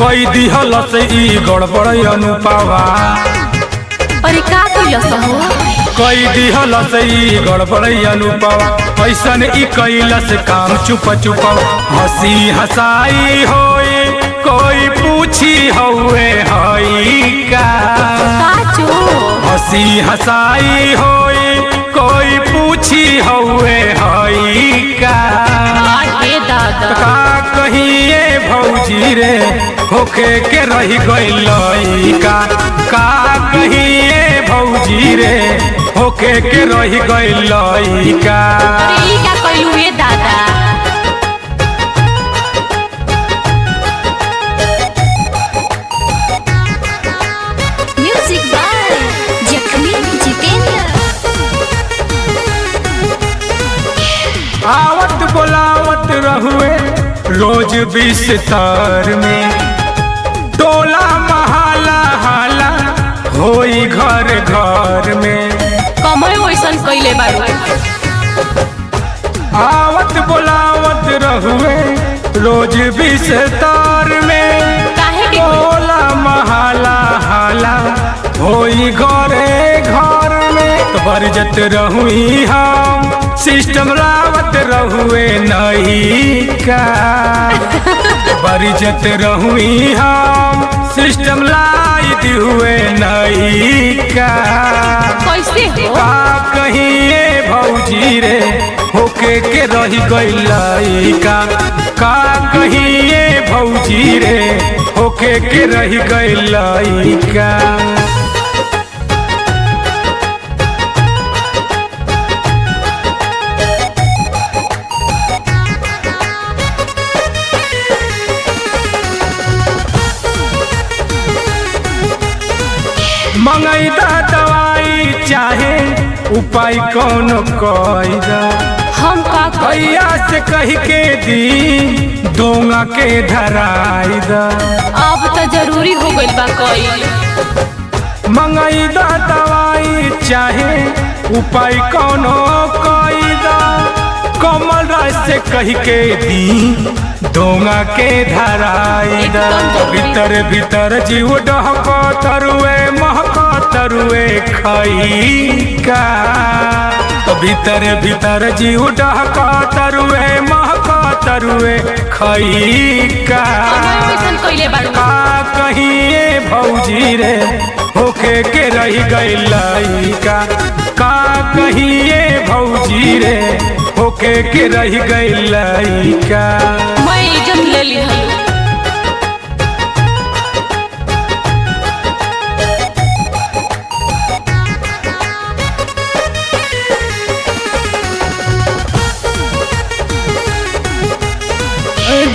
कोई दिहल से ई गड़बड़ अनुपावा। अरे का कइलस हो? कोई दिहल से ई गड़बड़ अनुपावा। ऐसन ई कैलस काम चुप चुपावा। हंसी हंसाई होई कोई पूछी हउए हई का। हंसी हंसाई होई कोई पूछी हउए हई का। का कहिए भौजी रे होके के रही गइल का। का कहिए भौजी रे होके के रही गइल का। अरे ई का कइलू ए दादा? म्यूजिक बाय जखमी जितेंद्र। आवत बोलावत रहुए रोज बिस्तर में। टोला महाला हाला होई घर घर में। कमय वैसन कइले बारू। आवत बोलावत रहुए रोज बिस्तर में। काहे के टोला महाला हाला होई घरे घर में। तो बरजत रहुई हम सिस्टम लावत रहुए नहीं का। बरजत रहुई हम सिस्टम लाइत हुए नहीं का। कैसे हो? का कहिए भौजी रे होके के रही गइल का। का कहिए भौजी रे होके के रही गइल का। मंगैदा दवाई चाहे उपाय कौन कैदा। हम का भैया से कह के दी दोंगा के धराई दा। अब तो जरूरी हो गइल बा कइल। मंगैदा दवाई चाहे उपाय कौन कैदा। कमल राज से कह के दी दोंगा के धराई दा। भीतर भीतर जीव डहक तरुए महक तरुए खई का। भीतर भीतर जीव डहक तरुए महक तरुए खई का। कइले बारू। का कहिए भौजी रे होके के रही गइल का। का कहिए भौजी रे होके के रही गइल का। मैं इज्जत ले ली हूँ।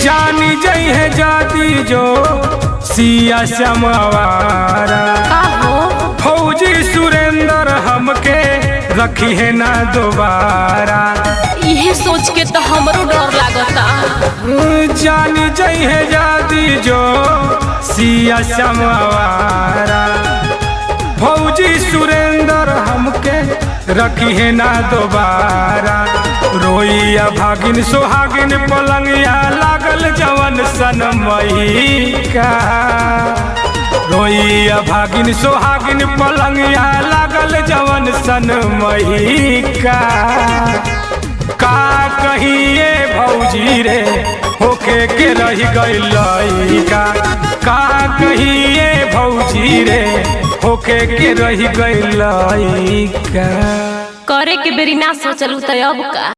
जानी जई है जाती जो सिया श्यामवारा। का हो? फौजी सुरेंद्र हमके रखी है ना दोबारा। इहे सोच के तो हमरो डर लागता। जानी जई है जाती जो सिया श्यामवारा। फौजी सुरेंद्र हमके रखी है ना दोबारा। रोइया भागिन सोहागिन पलंगिया लागल जवन सनमई का। रोइया भागिन सोहागिन पलंगिया लागल जवन सनमई का। का कहिए भौजी रे होके के रही गइल का। का कहिए भौजी रे होके के रही गइल का। करे के बेरी ना सोचलू त अब का।